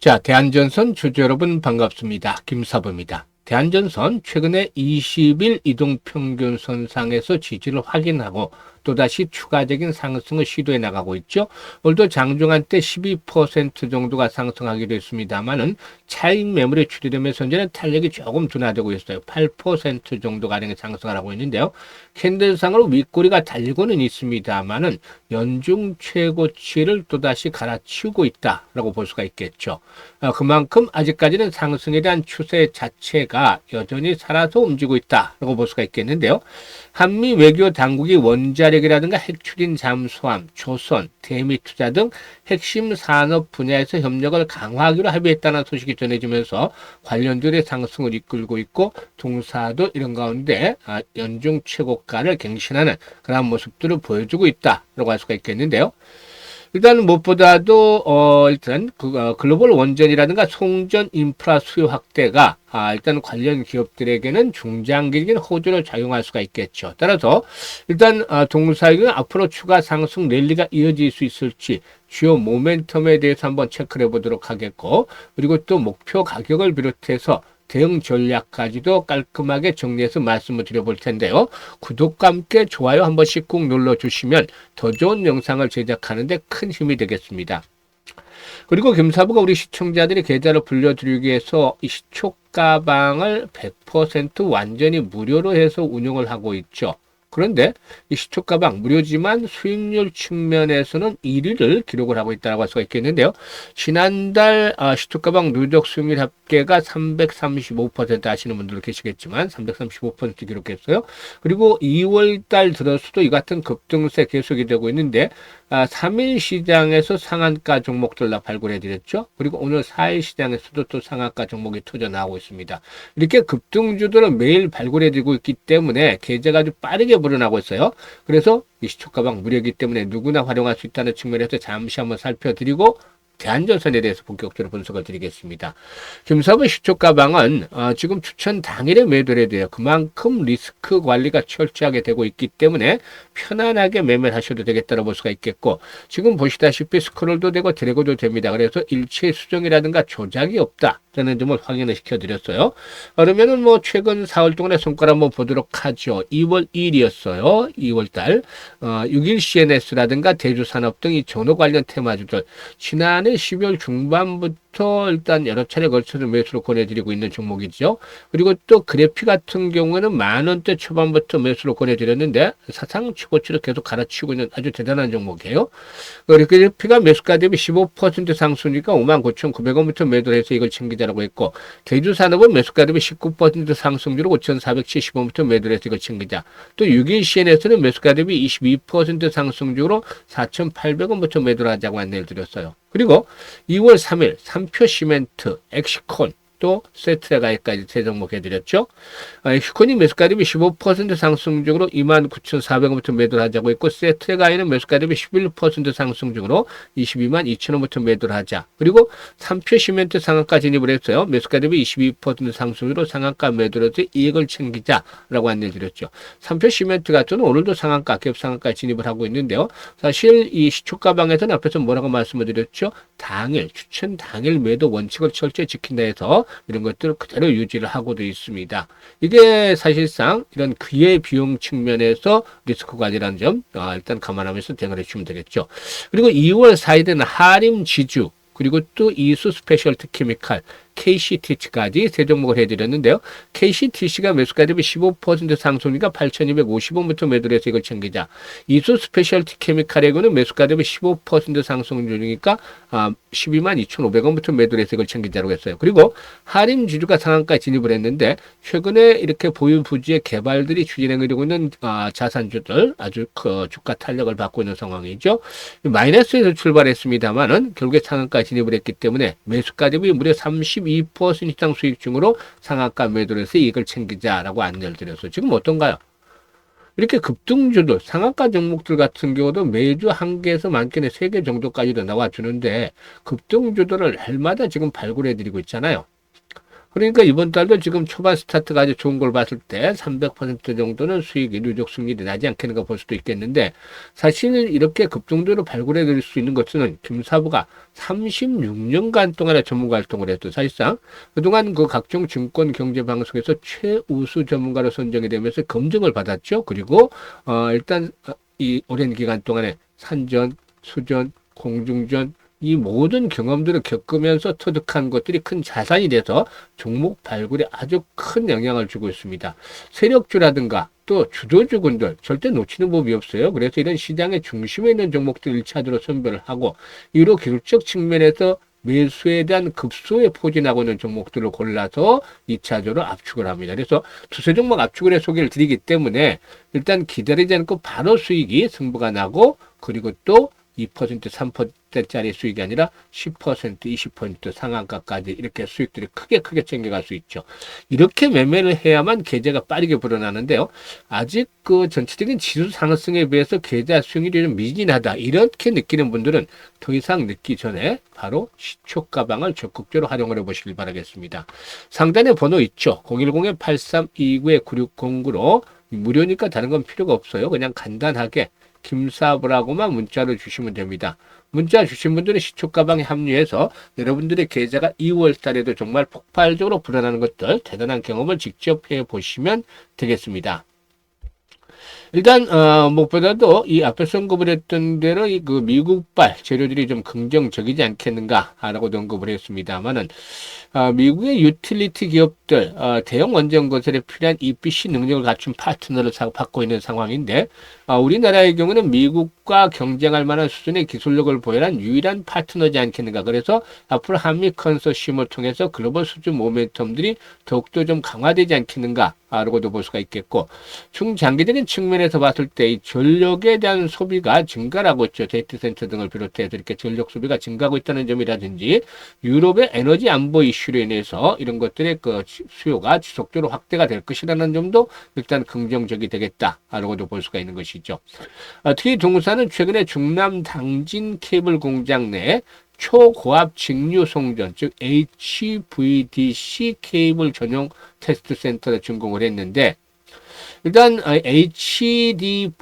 자, 대한전선 주주 여러분 반갑습니다. 김사부입니다. 대한전선 최근에 20일 이동평균선상에서 지지를 확인하고 또다시 추가적인 상승을 시도해 나가고 있죠. 오늘도 장중한 때 12% 정도가 상승하기도 했습니다만은 차익 매물에 출이되면서 현재는 탄력이 조금 둔화되고 있어요. 8% 정도 가량의 상승을 하고 있는데요. 캔들상으로 윗꼬리가 달리고는 있습니다만은 연중 최고치를 또다시 갈아치우고 있다라고 볼 수가 있겠죠. 그만큼 아직까지는 상승에 대한 추세 자체가 여전히 살아서 움직이고 있다라고 볼 수가 있겠는데요. 한미 외교 당국이 원자력이라든가 핵추진 잠수함, 조선, 대미 투자 등 핵심 산업 분야에서 협력을 강화하기로 합의했다는 소식이 전해지면서 관련들의 상승을 이끌고 있고 동사도 이런 가운데 연중 최고가를 갱신하는 그런 모습들을 보여주고 있다라고 할 수가 있겠는데요. 일단 무엇보다도 일단 글로벌 원전이라든가 송전 인프라 수요 확대가 일단 관련 기업들에게는 중장기적인 호조를 작용할 수가 있겠죠. 따라서 일단 동사익은 앞으로 추가 상승 랠리가 이어질 수 있을지 주요 모멘텀에 대해서 한번 체크를 해보도록 하겠고, 그리고 또 목표 가격을 비롯해서 대응 전략까지도 깔끔하게 정리해서 말씀을 드려볼 텐데요. 구독과 함께 좋아요 한 번씩 꼭 눌러주시면 더 좋은 영상을 제작하는 데 큰 힘이 되겠습니다. 그리고 김사부가 우리 시청자들이 계좌를 불려드리기 위해서 이 시초 가방을 100% 완전히 무료로 해서 운영을 하고 있죠. 그런데 이 시초 가방 무료지만 수익률 측면에서는 1위를 기록을 하고 있다고 할 수가 있겠는데요. 지난달 시초 가방 누적 수익률 합계가 335% 하시는 분들 계시겠지만 335% 기록했어요. 그리고 2월 달 들어서도 이 같은 급등세 계속이 되고 있는데 3일 시장에서 상한가 종목들 다 발굴해 드렸죠. 그리고 오늘 4일 시장에서도 또 상한가 종목이 터져 나오고 있습니다. 이렇게 급등주들은 매일 발굴해 드리고 있기 때문에 계좌가 아주 빠르게 불어나고 있어요. 그래서 이 시초가방 무료이기 때문에 누구나 활용할 수 있다는 측면에서 잠시 한번 살펴드리고 대한전선에 대해서 본격적으로 분석을 드리겠습니다. 김사부 시초가방은 지금 추천 당일에 매도를 해야 돼요. 그만큼 리스크 관리가 철저하게 되고 있기 때문에 편안하게 매매를 하셔도 되겠다고 볼 수가 있겠고, 지금 보시다시피 스크롤도 되고 드래그도 됩니다. 그래서 일체 수정이라든가 조작이 없다라는 점을 확인을 시켜드렸어요. 그러면은 뭐 최근 4월 동안의 성과를 한번 보도록 하죠. 2월 2일이었어요. 2월달 6일 CNS라든가 대주산업 등 이 전후 관련 테마주들 지난해 12월 중반부터 일단 여러 차례 걸쳐서 매수를 권해드리고 있는 종목이죠. 그리고 또 그래피 같은 경우에는 10,000원대 초반부터 매수를 권해드렸는데 사상 최고치를 계속 갈아치우고 있는 아주 대단한 종목이에요. 그래피가 매수가 대비 15% 상승이니까 59,900원부터 매도를 해서 이걸 챙기자라고 했고, 대주산업은 매수가 대비 19% 상승률로 5,470원부터 매도를 해서 이걸 챙기자. 또 6일 CNS는 매수가 대비 22% 상승률로 4,800원부터 매도를 하자고 안내를 드렸어요. 그리고 2월 3일 3표 시멘트, 엑시콘, 또 세트레가이까지 세 종목 해드렸죠. 엑시콘이 매수가 대비 15% 상승 중으로 29,400원부터 매도를 하자고 했고, 세트레가이는 매수가 대비 11% 상승 중으로 222,200원부터 매도를 하자. 그리고 3표 시멘트 상한가 진입을 했어요. 매수가 대비 22% 상승으로 상한가 매도를 해서 이익을 챙기자라고 안내를 드렸죠. 3표 시멘트 같은 경우는 오늘도 상한가, 갭 상한가 진입을 하고 있는데요. 사실 이 시초가방에서는 앞에서 뭐라고 말씀을 드렸죠? 당일, 추천 당일 매도 원칙을 철저히 지킨다 해서 이런 것들을 그대로 유지를 하고도 있습니다. 이게 사실상 이런 기회비용 측면에서 리스크 관리라는 점 일단 감안하면서 대응을 해주시면 되겠죠. 그리고 2월 4일에는 하림 지주, 그리고 또 이수 스페셜티 케미칼, KCTC까지 세 종목을 해드렸는데요. KCTC가 매수가 대비 15% 상승이니까 8,250원부터 매도를 해서 이걸 챙기자. 이수 스페셜티 케미칼에는 매수가 대비 15% 상승률이니까 122,250원부터 매도를 해서 이걸 챙기자고 했어요. 그리고 하림 지주가 상한가 진입을 했는데 최근에 이렇게 보유 부지의 개발들이 추진해 되고 있는 자산주들 아주 주가 탄력을 받고 있는 상황이죠. 마이너스에서 출발했습니다만은 결국에 상한가 진입을 했기 때문에 매수가 대비 무려 32% 이상 수익 중으로 상한가 매도를 해서 이익을 챙기자라고 안내를 드렸어요. 지금 어떤가요? 이렇게 급등주들, 상한가 종목들 같은 경우도 매주 1개에서 많게는 3개 정도까지도 나와주는데 급등주들을 날마다 지금 발굴해드리고 있잖아요. 그러니까 이번 달도 지금 초반 스타트가 아주 좋은 걸 봤을 때 300% 정도는 수익이 누적 승률이 나지 않겠는가 볼 수도 있겠는데, 사실 이렇게 급등도로 발굴해 드릴 수 있는 것은 김사부가 36년간 동안의 전문가 활동을 했죠. 사실상 그동안 그 각종 증권 경제 방송에서 최우수 전문가로 선정이 되면서 검증을 받았죠. 그리고 일단 이 오랜 기간 동안에 산전, 수전, 공중전, 이 모든 경험들을 겪으면서 터득한 것들이 큰 자산이 돼서 종목 발굴에 아주 큰 영향을 주고 있습니다. 세력주라든가 또 주도주군들 절대 놓치는 법이 없어요. 그래서 이런 시장의 중심에 있는 종목들 1차적으로 선별을 하고, 이로 기술적 측면에서 매수에 대한 급소에 포진하고 있는 종목들을 골라서 2차적으로 압축을 합니다. 그래서 두세 종목 압축을 해 소개를 드리기 때문에 일단 기다리지 않고 바로 수익이 승부가 나고, 그리고 또 2%, 3%짜리 수익이 아니라 10%, 20% 상한가까지 이렇게 수익들이 크게 챙겨갈 수 있죠. 이렇게 매매를 해야만 계좌가 빠르게 불어나는데요. 아직 그 전체적인 지수 상승에 비해서 계좌 수익률이 좀 미진하다, 이렇게 느끼는 분들은 더 이상 늦기 전에 바로 시초 가방을 적극적으로 활용을 해보시길 바라겠습니다. 상단에 번호 있죠. 010-8329-9609로 무료니까 다른 건 필요가 없어요. 그냥 간단하게 김사부라고만 문자로 주시면 됩니다. 문자 주신 분들은 시초가방에 합류해서 여러분들의 계좌가 2월 달에도 정말 폭발적으로 불어나는 것들, 대단한 경험을 직접 해보시면 되겠습니다. 일단 무엇보다도 이 앞에서 언급을 했던 대로 이 그 미국발 재료들이 좀 긍정적이지 않겠는가라고 언급을 했습니다만은, 미국의 유틸리티 기업들, 대형 원전 건설에 필요한 EPC 능력을 갖춘 파트너를 받고 있는 상황인데, 우리나라의 경우는 미국과 경쟁할 만한 수준의 기술력을 보유한 유일한 파트너지 않겠는가. 그래서 앞으로 한미 컨소시엄을 통해서 글로벌 수준 모멘텀들이 더욱더 좀 강화되지 않겠는가 라고도 볼 수가 있겠고, 중장기적인 측면에서 봤을 때 이 전력에 대한 소비가 증가하고 있죠. 데이터 센터 등을 비롯해서 이렇게 전력 소비가 증가하고 있다는 점이라든지, 유럽의 에너지 안보 이슈로 인해서 이런 것들의 그 수요가 지속적으로 확대가 될 것이라는 점도 일단 긍정적이 되겠다라고도 볼 수가 있는 것이죠. 특히 동사는 최근에 중남 당진 케이블 공장 내 초고압 직류 송전, 즉 HVDC 케이블 전용 테스트 센터를 준공을 했는데, 일단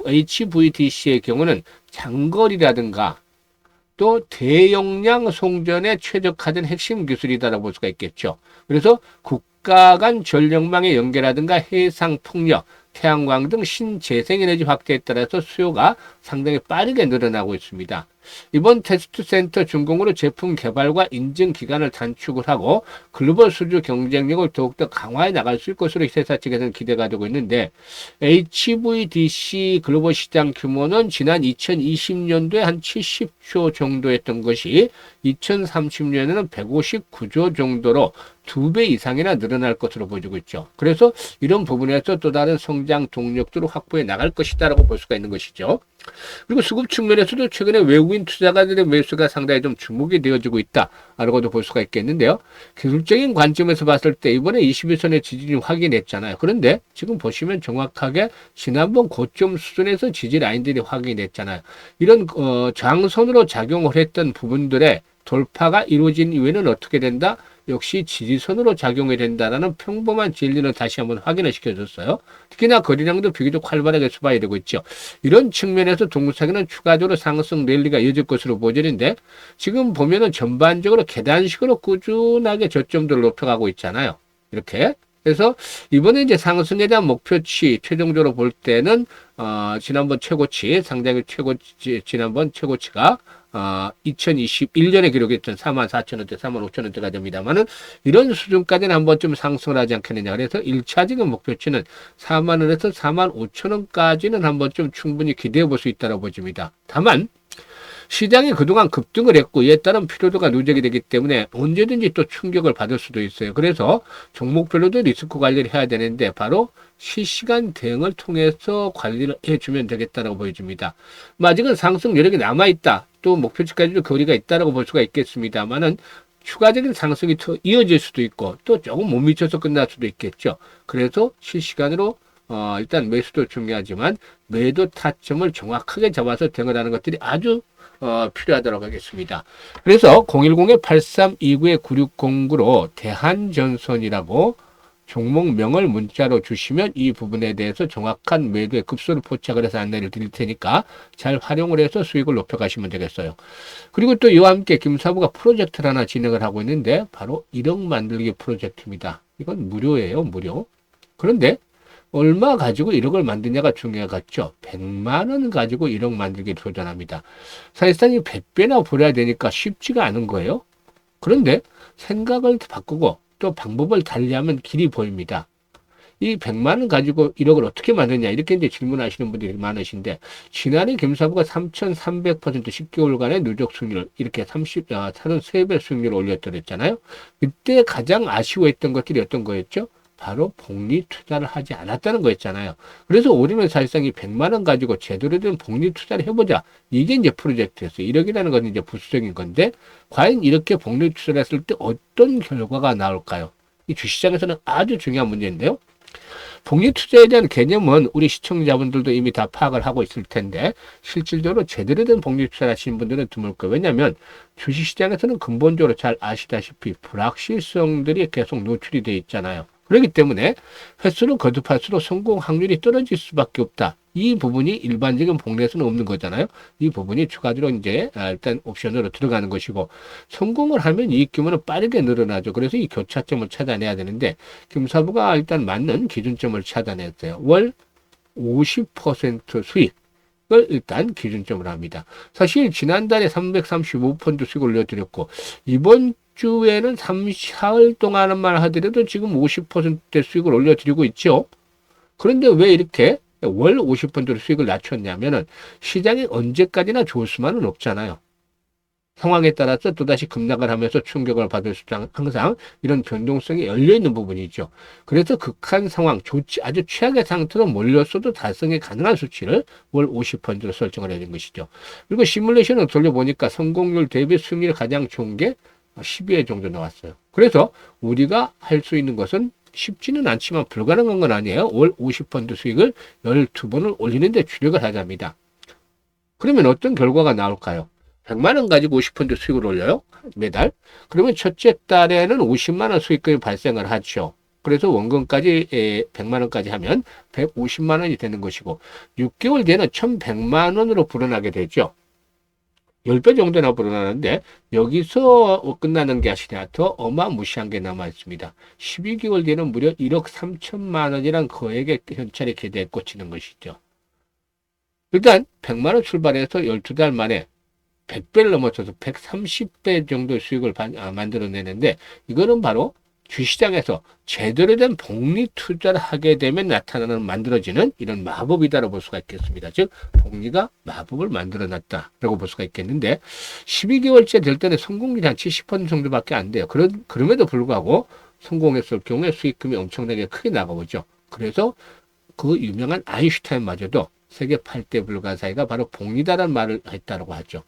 HVDC의 경우는 장거리라든가 또 대용량 송전에 최적화된 핵심 기술이다라고 볼 수가 있겠죠. 그래서 국가 간 전력망의 연계라든가 해상 풍력, 태양광 등 신재생에너지 확대에 따라서 수요가 상당히 빠르게 늘어나고 있습니다. 이번 테스트 센터 준공으로 제품 개발과 인증 기간을 단축을 하고 글로벌 수주 경쟁력을 더욱더 강화해 나갈 수 있을 것으로 회사 측에서는 기대가 되고 있는데, HVDC 글로벌 시장 규모는 지난 2020년도에 한 70조 정도였던 것이 2030년에는 159조 정도로 2배 이상이나 늘어날 것으로 보여지고 있죠. 그래서 이런 부분에서 또 다른 성장 동력들을 확보해 나갈 것이다라고 볼 수가 있는 것이죠. 그리고 수급 측면에서도 최근에 외국인 투자가들의 매수가 상당히 좀 주목이 되어지고 있다라고도 볼 수가 있겠는데요. 기술적인 관점에서 봤을 때 이번에 21선의 지지를 확인했잖아요. 그런데 지금 보시면 정확하게 지난번 고점 수준에서 지지 라인들이 확인됐잖아요. 이런 저항선으로 작용을 했던 부분들의 돌파가 이루어진 이후에는 어떻게 된다? 역시 지지선으로 작용이 된다라는 평범한 진리를 다시 한번 확인을 시켜줬어요. 특히나 거래량도 비교적 활발하게 수반이 되고 있죠. 이런 측면에서 동사기는 추가적으로 상승 랠리가 이어질 것으로 보여지는데, 지금 보면은 전반적으로 계단식으로 꾸준하게 저점들을 높여가고 있잖아요. 이렇게. 그래서 이번에 이제 상승에 대한 목표치 최종적으로 볼 때는 지난번 최고치, 상당히 지난번 최고치가 2021년에 기록했던 44,000원대, 45,000원대가 됩니다만은, 이런 수준까지는 한 번쯤 상승을 하지 않겠느냐. 그래서 1차적인 목표치는 40,000원에서 45,000원까지는 한 번쯤 충분히 기대해 볼 수 있다고 보여집니다. 다만 시장이 그동안 급등을 했고 이에 따른 피로도가 누적이 되기 때문에 언제든지 또 충격을 받을 수도 있어요. 그래서 종목별로도 리스크 관리를 해야 되는데, 바로 실시간 대응을 통해서 관리를 해주면 되겠다고 보여집니다. 아직은 상승 여력이 남아있다, 또 목표치까지도 거리가 있다고 볼 수가 있겠습니다만은, 추가적인 상승이 더 이어질 수도 있고 또 조금 못 미쳐서 끝날 수도 있겠죠. 그래서 실시간으로 일단 매수도 중요하지만 매도 타점을 정확하게 잡아서 대응을 하는 것들이 아주 필요하도록 하겠습니다. 그래서 010-8329-9609로 대한전선이라고 종목명을 문자로 주시면 이 부분에 대해서 정확한 매도의 급소를 포착을 해서 안내를 드릴 테니까 잘 활용을 해서 수익을 높여가시면 되겠어요. 그리고 또 이와 함께 김사부가 프로젝트를 하나 진행을 하고 있는데 바로 1억 만들기 프로젝트입니다. 이건 무료예요, 무료. 그런데 얼마 가지고 1억을 만드냐가 중요하겠죠. 100만 원 가지고 1억 만들기 도전합니다. 사실상 이 100배나 벌어야 되니까 쉽지가 않은 거예요. 그런데 생각을 바꾸고 또 방법을 달리하면 길이 보입니다. 이 100만 원 가지고 1억을 어떻게 만드냐 이렇게 이제 질문하시는 분들이 많으신데 지난해 김사부가 3,300% 10개월간의 누적 수익률 이렇게 33배 수익률을 올렸더랬잖아요. 그때 가장 아쉬워했던 것들이 어떤 거였죠? 바로 복리 투자를 하지 않았다는 거였잖아요. 그래서 올해는 사실상 이 100만 원 가지고 제대로 된 복리 투자를 해보자. 이게 이제 프로젝트였어요. 1억이라는 건 이제 부수적인 건데 과연 이렇게 복리 투자를 했을 때 어떤 결과가 나올까요? 이 주시장에서는 아주 중요한 문제인데요. 복리 투자에 대한 개념은 우리 시청자분들도 이미 다 파악을 하고 있을 텐데 실질적으로 제대로 된 복리 투자를 하시는 분들은 드물 거예요. 왜냐하면 주식시장에서는 근본적으로 잘 아시다시피 불확실성들이 계속 노출이 돼 있잖아요. 그렇기 때문에 횟수를 거듭할수록 성공 확률이 떨어질 수밖에 없다. 이 부분이 일반적인 복리에서는 없는 거잖아요. 이 부분이 추가적으로 이제 일단 옵션으로 들어가는 것이고 성공을 하면 이익 규모는 빠르게 늘어나죠. 그래서 이 교차점을 찾아내야 되는데 김사부가 일단 맞는 기준점을 찾아냈어요. 월 50% 수익을 일단 기준점으로 합니다. 사실 지난달에 335% 수익 올려드렸고 이번 주에는 3사흘 동안만 하더라도 지금 50%대 수익을 올려드리고 있죠. 그런데 왜 이렇게 월 50% 수익을 낮췄냐면은 시장이 언제까지나 좋을 수만은 없잖아요. 상황에 따라서 또다시 급락을 하면서 충격을 받을 수 항상 이런 변동성이 열려있는 부분이죠. 그래서 극한 상황, 아주 최악의 상태로 몰렸어도 달성이 가능한 수치를 월 50%로 설정을 해야 되는 것이죠. 그리고 시뮬레이션을 돌려보니까 성공률 대비 수익률이 가장 좋은 게 12회 정도 나왔어요. 그래서 우리가 할 수 있는 것은 쉽지는 않지만 불가능한 건 아니에요. 월 50% 수익을 12번을 올리는 데 주력을 하자입니다. 그러면 어떤 결과가 나올까요? 100만 원 가지고 50% 수익을 올려요. 매달. 그러면 첫째 달에는 50만 원 수익금이 발생을 하죠. 그래서 원금까지 100만 원까지 하면 150만 원이 되는 것이고 6개월 뒤에는 1100만 원으로 불어나게 되죠. 10배 정도나 불어나는데 여기서 끝나는 게 아니라 더 어마무시한 게 남아 있습니다. 12개월 뒤에는 무려 1억 3천만 원이란 거액의 현찰이 계좌에 꽂히는 것이죠. 일단 100만 원 출발해서 12달 만에 100배를 넘어서서 130배 정도의 수익을 만들어내는데 이거는 바로 주시장에서 제대로 된 복리 투자를 하게 되면 만들어지는 이런 마법이다라고 볼 수가 있겠습니다. 즉 복리가 마법을 만들어놨다라고 볼 수가 있겠는데 12개월째 될 때는 성공률이 한 70% 정도밖에 안 돼요. 그럼에도 불구하고 성공했을 경우에 수익금이 엄청나게 크게 나가오죠. 그래서 그 유명한 아인슈타인마저도 세계 8대 불가사의가 바로 복리다라는 말을 했다고 하죠.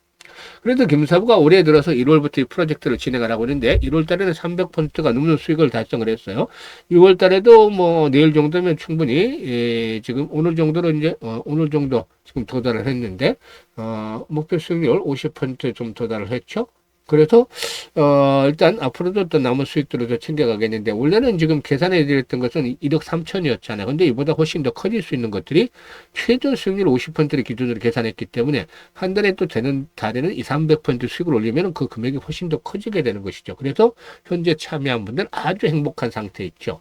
그래도 김사부가 올해 들어서 1월부터 이 프로젝트를 진행을 하고 있는데 1월 달에는 300%가 넘는 수익을 달성을 했어요. 6월 달에도 뭐 내일 정도면 충분히 지금 오늘 정도로 이제 오늘 정도 지금 도달을 했는데 목표 수익률 50%좀 도달을 했죠. 그래서 일단 앞으로도 또 남은 수익들을 더 챙겨가겠는데 원래는 지금 계산해 드렸던 것은 1억 3천이었잖아요. 근데 이보다 훨씬 더 커질 수 있는 것들이 최저 수익률 50%를 기준으로 계산했기 때문에 한 달에 또 되는 달에는 300% 수익을 올리면 그 금액이 훨씬 더 커지게 되는 것이죠. 그래서 현재 참여한 분들 아주 행복한 상태에 있죠.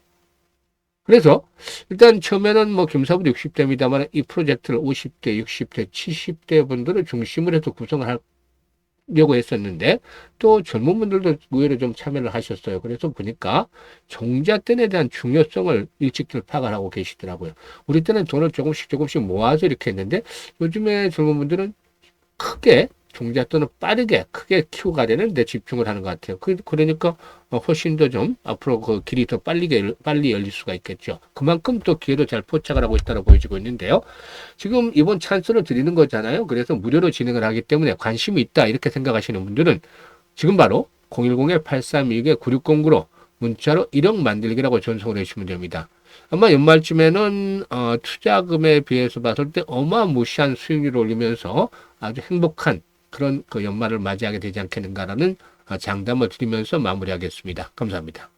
그래서 일단 처음에는 뭐 김사부도 60대입니다만 이 프로젝트를 50대, 60대, 70대 분들을 중심으로 해서 구성을 하려고 했었는데 또 젊은 분들도 의외로 좀 참여를 하셨어요. 그래서 보니까 종잣돈에 대한 중요성을 일찍들 파악을 하고 계시더라고요. 우리 때는 돈을 조금씩 모아서 이렇게 했는데 요즘에 젊은 분들은 크게 종잣돈을 빠르게 크게 키워가려는 데 집중을 하는 것 같아요. 그러니까 훨씬 더 좀 앞으로 그 길이 더 빨리 열릴 수가 있겠죠. 그만큼 또 기회도 잘 포착을 하고 있다고 보여지고 있는데요. 지금 이번 찬스를 드리는 거잖아요. 그래서 무료로 진행을 하기 때문에 관심이 있다 이렇게 생각하시는 분들은 지금 바로 010-8326-9609로 문자로 1억 만들기라고 전송을 해주시면 됩니다. 아마 연말쯤에는 투자금에 비해서 봤을 때 어마무시한 수익률을 올리면서 아주 행복한 그런 그 연말을 맞이하게 되지 않겠는가라는 장담을 드리면서 마무리하겠습니다. 감사합니다.